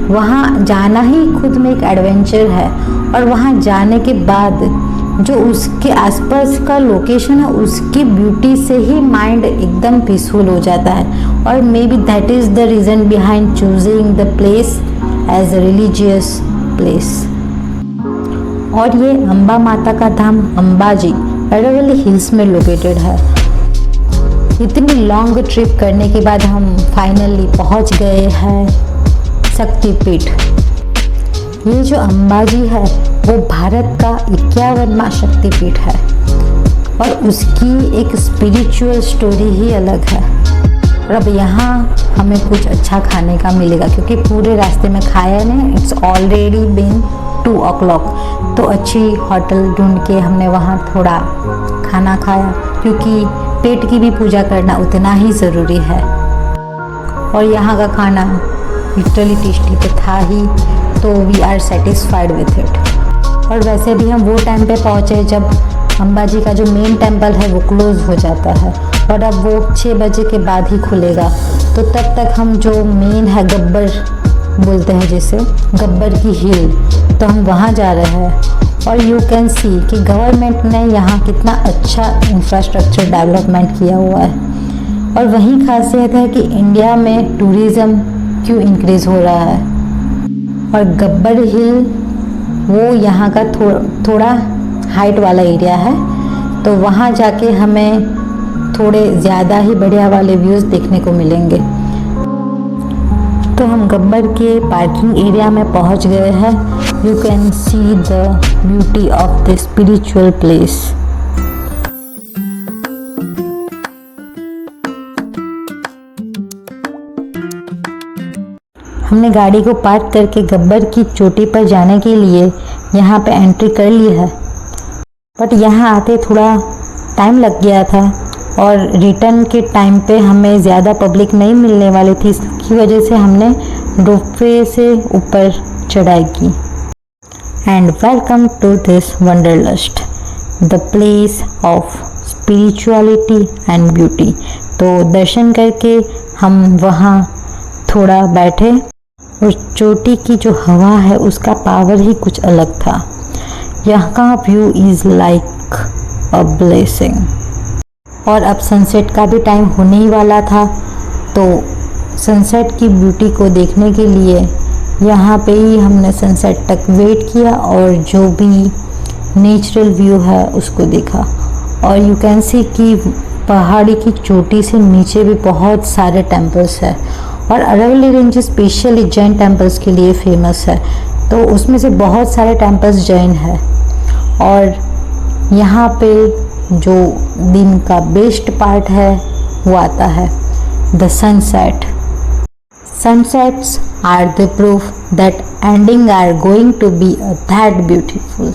वहाँ जाना ही खुद में एक एडवेंचर है। और वहाँ जाने के बाद जो उसके आसपास का लोकेशन है उसकी ब्यूटी से ही माइंड एकदम पीसफुल हो जाता है। और maybe that is the reason behind choosing the place as a religious place. और ये अंबा माता का धाम अंबाजी अरावली हिल्स में लोकेटेड है। इतनी लॉन्ग ट्रिप करने के बाद हम फाइनली पहुंच गए हैं शक्तिपीठ। ये जो अंबाजी है वो भारत का 51वां शक्तिपीठ है और उसकी एक स्पिरिचुअल स्टोरी ही अलग है। और अब यहाँ हमें कुछ अच्छा खाने का मिलेगा क्योंकि पूरे रास्ते में खाया नहीं, इट्स ऑलरेडी बीन 2 o'clock। तो अच्छी होटल ढूंढ के हमने वहाँ थोड़ा खाना खाया क्योंकि पेट की भी पूजा करना उतना ही ज़रूरी है। और यहाँ का खाना लिटरली टेस्टी तो था ही, तो we are satisfied with it. और वैसे भी हम वो टाइम पे पहुँचे जब अंबाजी का जो मेन टेम्पल है वो क्लोज़ हो जाता है और अब वो 6 बजे के बाद ही खुलेगा। तो तब तक हम जो मेन है गब्बर बोलते हैं जिसे गब्बर की हिल, तो हम वहाँ जा रहे हैं। और यू कैन सी कि गवर्नमेंट ने यहाँ कितना अच्छा इंफ्रास्ट्रक्चर डेवलपमेंट किया हुआ है। और वही खासियत है कि इंडिया में टूरिज़्म क्यों इंक्रीज़ हो रहा है। और गब्बर हिल वो यहाँ का थोड़ा हाइट वाला एरिया है, तो वहाँ जाके हमें थोड़े ज़्यादा ही बढ़िया वाले व्यूज़ देखने को मिलेंगे। तो हम गब्बर के पार्किंग एरिया में पहुँच गए हैं। You can see the beauty of the spiritual place. हमने गाड़ी को पार्क करके गब्बर की चोटी पर जाने के लिए यहाँ पे एंट्री कर ली है, बट यहाँ आते थोड़ा टाइम लग गया था और रिटर्न के टाइम पे हमें ज़्यादा पब्लिक नहीं मिलने वाली थी, इसकी वजह से हमने रोपवे से ऊपर चढ़ाई की। And welcome to this wanderlust, the place of spirituality and beauty. तो दर्शन करके हम वहाँ थोड़ा बैठे और चोटी की जो हवा है उसका पावर ही कुछ अलग था। यहाँ का view is like a blessing. और अब सनसेट का भी टाइम होने ही वाला था, तो सनसेट की ब्यूटी को देखने के लिए यहाँ पे ही हमने सनसेट तक वेट किया और जो भी नेचुरल व्यू है उसको देखा। और यू कैन सी कि पहाड़ी की चोटी से नीचे भी बहुत सारे टेम्पल्स हैं और Aravalli range specially Jain temples के लिए फेमस है, तो उसमें से बहुत सारे टेम्पल्स जैन है। और यहाँ पे जो दिन का बेस्ट पार्ट है वो आता है the sunset. Sunsets are the proof that ending are going to be that beautiful.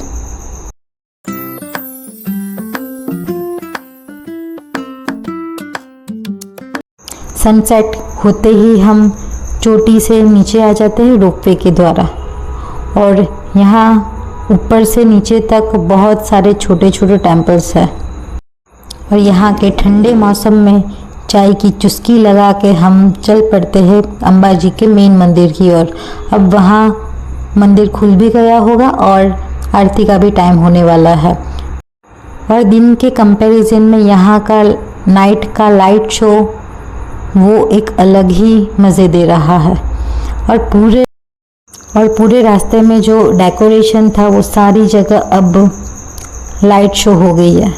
Sunset होते ही हम चोटी से नीचे आ जाते हैं रोपवे के द्वारा। और यहाँ ऊपर से नीचे तक बहुत सारे छोटे छोटे टेम्पल्स हैं। और यहाँ के ठंडे मौसम में चाय की चुस्की लगा के हम चल पड़ते हैं अंबाजी के मेन मंदिर की ओर। अब वहाँ मंदिर खुल भी गया होगा और आरती का भी टाइम होने वाला है। और दिन के कंपैरिजन में यहाँ का नाइट का लाइट शो वो एक अलग ही मज़े दे रहा है। और पूरे रास्ते में जो डेकोरेशन था वो सारी जगह अब लाइट शो हो गई है।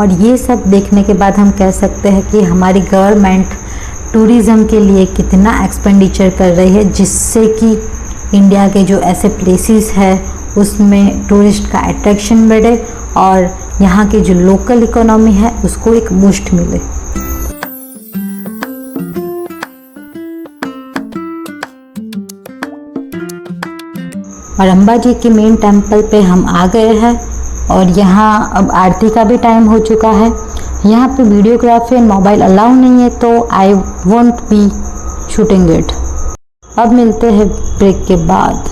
और ये सब देखने के बाद हम कह सकते हैं कि हमारी गवर्नमेंट टूरिज़्म के लिए कितना एक्सपेंडिचर कर रही है, जिससे कि इंडिया के जो ऐसे प्लेसेस है उसमें टूरिस्ट का अट्रैक्शन बढ़े और यहाँ के जो लोकल इकोनॉमी है उसको एक बूस्ट मिले। और अंबाजी के मेन टेम्पल पे हम आ गए हैं और यहाँ अब आरती का भी टाइम हो चुका है। यहाँ पे वीडियोग्राफी एंड मोबाइल अलाउ नहीं है, तो I won't be shooting it. अब मिलते हैं ब्रेक के बाद।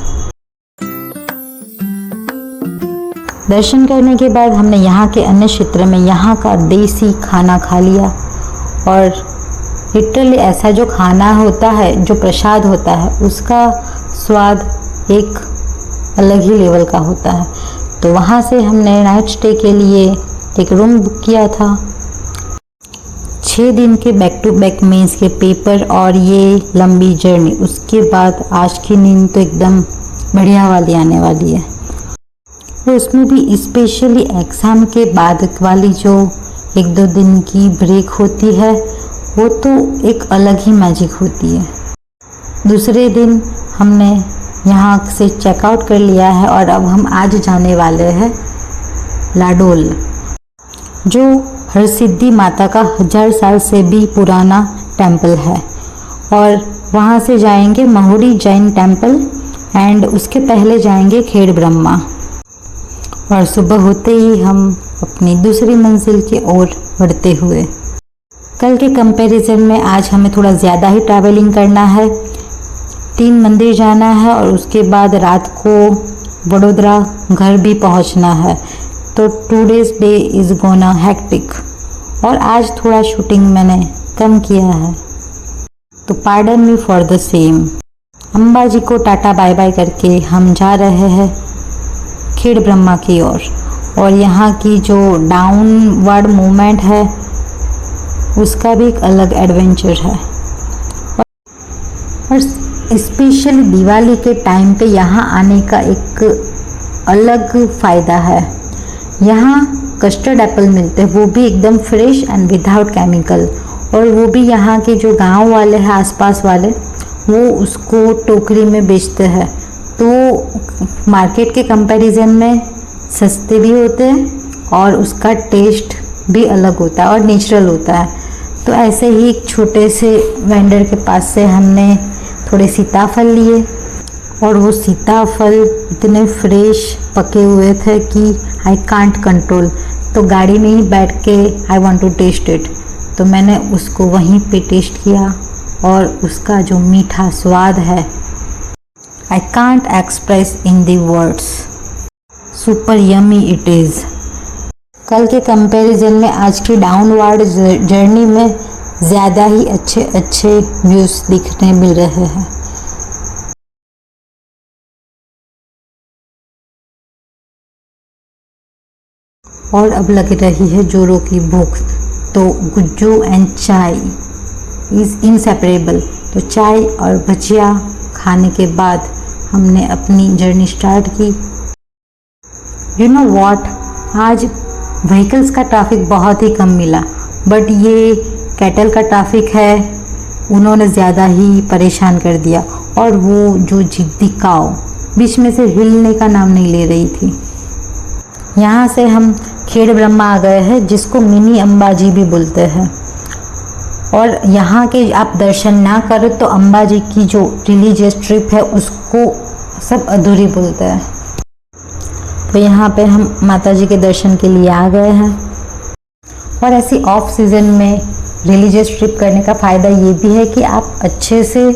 दर्शन करने के बाद हमने यहाँ के अन्य क्षेत्र में यहाँ का देसी खाना खा लिया। और लिटरली ऐसा जो खाना होता है, जो प्रसाद होता है, उसका स्वाद एक अलग ही लेवल का होता है। तो वहाँ से हमने नाइट स्टे के लिए एक रूम बुक किया था। 6 दिन के बैक टू बैक मेंस के पेपर और ये लंबी जर्नी, उसके बाद आज की नींद तो एकदम बढ़िया वाली आने वाली है। तो उसमें भी स्पेशली एग्ज़ाम के बाद वाली जो 1-2 दिन की ब्रेक होती है वो तो एक अलग ही मैजिक होती है। दूसरे दिन हमने यहाँ से चेकआउट कर लिया है और अब हम आज जाने वाले हैं लाडोल, जो हरसिद्धि माता का 1000 साल से भी पुराना टेम्पल है। और वहाँ से जाएंगे महुरी जैन टेम्पल एंड उसके पहले जाएंगे खेड़ ब्रह्मा। और सुबह होते ही हम अपनी दूसरी मंजिल की ओर बढ़ते हुए, कल के कंपैरिजन में आज हमें थोड़ा ज़्यादा ही ट्रैवलिंग करना है। 3 मंदिर जाना है और उसके बाद रात को वडोदरा घर भी पहुंचना है। तो 2 days day is gonna hectic. और आज थोड़ा शूटिंग मैंने कम किया है, तो pardon me for the same. Ambaji को टाटा बाय बाय करके हम जा रहे हैं खेड़ ब्रह्मा की ओर। और यहाँ की जो डाउनवर्ड मूवमेंट है उसका भी एक अलग एडवेंचर है। और स्पेशली दिवाली के टाइम पे यहाँ आने का एक अलग फ़ायदा है। यहाँ कस्टर्ड एप्पल मिलते हैं, वो भी एकदम फ्रेश एंड विदाउट केमिकल। और वो भी यहाँ के जो गांव वाले हैं आसपास वाले, वो उसको टोकरी में बेचते हैं। तो मार्केट के कंपैरिजन में सस्ते भी होते हैं और उसका टेस्ट भी अलग होता है और नेचुरल होता है। तो ऐसे ही एक छोटे से वेंडर के पास से हमने थोड़े सीताफल लिए और वो सीताफल इतने फ्रेश पके हुए थे कि आई कांट कंट्रोल। तो गाड़ी में ही बैठ के I want to taste it, तो मैंने उसको वहीं पे टेस्ट किया और उसका जो मीठा स्वाद है I can't express in the words. Super yummy it is. कल के कंपैरिजन में आज की डाउनवर्ड जर्नी में ज़्यादा ही अच्छे अच्छे व्यूज़ दिखने मिल रहे हैं। और अब लग रही है जोरों की भूख, तो गुज्जू एंड चाय इज़ इनसेपरेबल। तो चाय और भजिया खाने के बाद हमने अपनी जर्नी स्टार्ट की। यू नो व्हाट, आज व्हीकल्स का ट्रैफिक बहुत ही कम मिला, बट ये कैटल का ट्रैफिक है, उन्होंने ज़्यादा ही परेशान कर दिया। और वो जो जिद्दी काऊ बीच में से हिलने का नाम नहीं ले रही थी। यहाँ से हम खेड़ ब्रह्मा आ गए हैं, जिसको मिनी अंबाजी भी बोलते हैं। और यहाँ के आप दर्शन ना करो तो अंबाजी की जो रिलीजियस ट्रिप है उसको सब अधूरी बोलते हैं। तो यहाँ पे हम माता जी के दर्शन के लिए आ गए हैं। और ऐसी ऑफ सीज़न में रिलीजियस ट्रिप करने का फ़ायदा ये भी है कि आप अच्छे से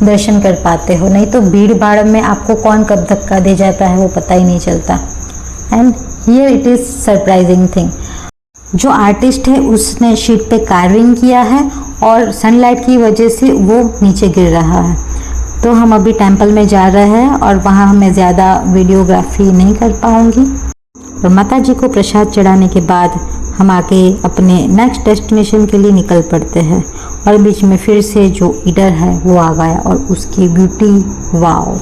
दर्शन कर पाते हो, नहीं तो भीड़ भाड़ में आपको कौन कब धक्का दे जाता है वो पता ही नहीं चलता। And here it is surprising thing, जो आर्टिस्ट है उसने शीट पे कार्विंग किया है और सनलाइट की वजह से वो नीचे गिर रहा है। तो हम अभी टेंपल में जा रहे हैं और वहाँ मैं ज़्यादा वीडियोग्राफी नहीं कर पाऊँगी। और माता जी को प्रसाद चढ़ाने के बाद हम आके अपने नेक्स्ट डेस्टिनेशन के लिए निकल पड़ते हैं। और बीच में फिर से जो ईडर है वो आ गया और उसकी ब्यूटी वाओ।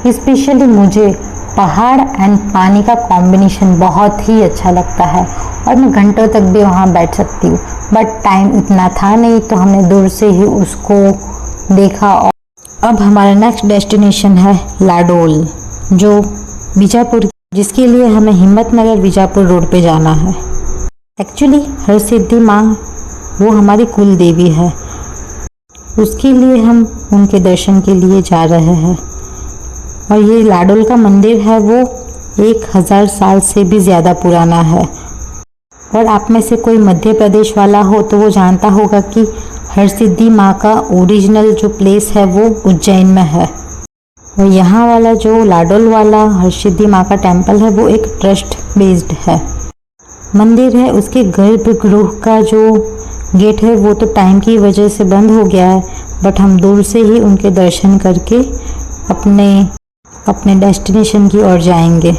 स्पेशली मुझे पहाड़ एंड पानी का कॉम्बिनेशन बहुत ही अच्छा लगता है और मैं घंटों तक भी वहाँ बैठ सकती हूँ, बट टाइम इतना था नहीं तो हमने दूर से ही उसको देखा। और अब हमारा नेक्स्ट डेस्टिनेशन है लाडोल, जो बीजापुर, जिसके लिए हमें हिम्मतनगर बीजापुर रोड पे जाना है। एक्चुअली हरसिद्धि माँ वो हमारी कुल देवी है, उसके लिए हम उनके दर्शन के लिए जा रहे हैं। और ये लाडोल का मंदिर है वो 1000 साल से भी ज़्यादा पुराना है। और आप में से कोई मध्य प्रदेश वाला हो तो वो जानता होगा कि हरसिद्धि माँ का ओरिजिनल जो प्लेस है वो उज्जैन में है। और यहाँ वाला जो लाडोल वाला हरसिद्धि माँ का टेम्पल है वो एक ट्रस्ट बेस्ड है मंदिर है। उसके गर्भगृह का जो गेट है वो तो टाइम की वजह से बंद हो गया है, बट हम दूर से ही उनके दर्शन करके अपने डेस्टिनेशन की ओर जाएंगे।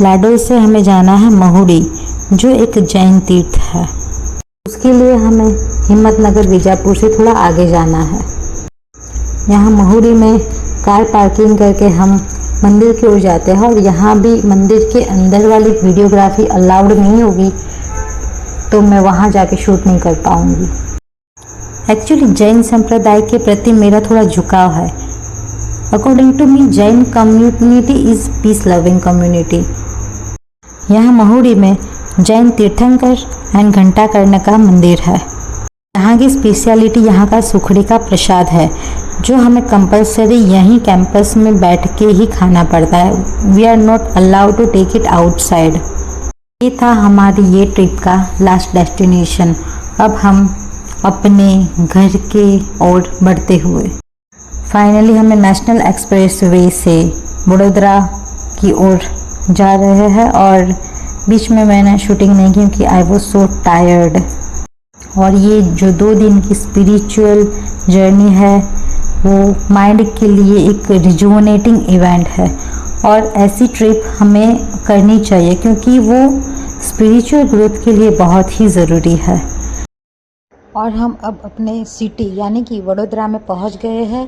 लाडोल से हमें जाना है महुडी, जो एक जैन तीर्थ है। उसके लिए हमें हिम्मतनगर बीजापुर से थोड़ा आगे जाना है। यहाँ महुडी में कार पार्किंग करके हम मंदिर की ओर जाते हैं, और यहाँ भी मंदिर के अंदर वाली वीडियोग्राफी अलाउड नहीं होगी, तो मैं वहाँ जाके शूट नहीं कर पाऊँगी। एक्चुअली जैन संप्रदाय के प्रति मेरा थोड़ा झुकाव है। According to me, Jain community is peace loving community. यहाँ महुडी में जैन तीर्थंकर एंड घंटाकर्ण का मंदिर है। यहाँ की स्पेशलिटी यहाँ का सुखड़ी का प्रसाद है, जो हमें कंपलसरी यहीं कैंपस में बैठ के ही खाना पड़ता है। We are not allowed to take it outside. ये था हमारी ये ट्रिप का लास्ट डेस्टिनेशन। अब हम अपने घर के ओर बढ़ते हुए फाइनली हमें नेशनल एक्सप्रेस वे से वडोदरा की ओर जा रहे हैं, और बीच में मैंने शूटिंग नहीं की क्योंकि आई वॉज सो टायर्ड। और ये जो 2 दिन की स्पिरिचुअल जर्नी है, वो माइंड के लिए एक रिजुवनेटिंग इवेंट है, और ऐसी ट्रिप हमें करनी चाहिए क्योंकि वो स्पिरिचुअल ग्रोथ के लिए बहुत ही ज़रूरी है। और हम अब अपने सिटी यानी कि वडोदरा में पहुंच गए हैं।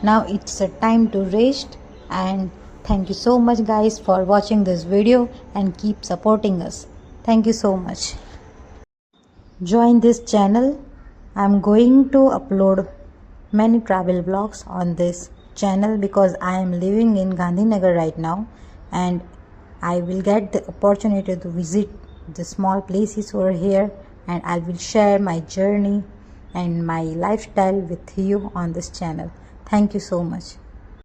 Now it's a time to rest, and thank you so much guys for watching this video and keep supporting us. Thank you so much. Join this channel. I'm going to upload many travel vlogs on this channel because I am living in Gandhinagar right now, and I will get the opportunity to visit the small places over here, and I will share my journey and my lifestyle with you on this channel. Thank you so much.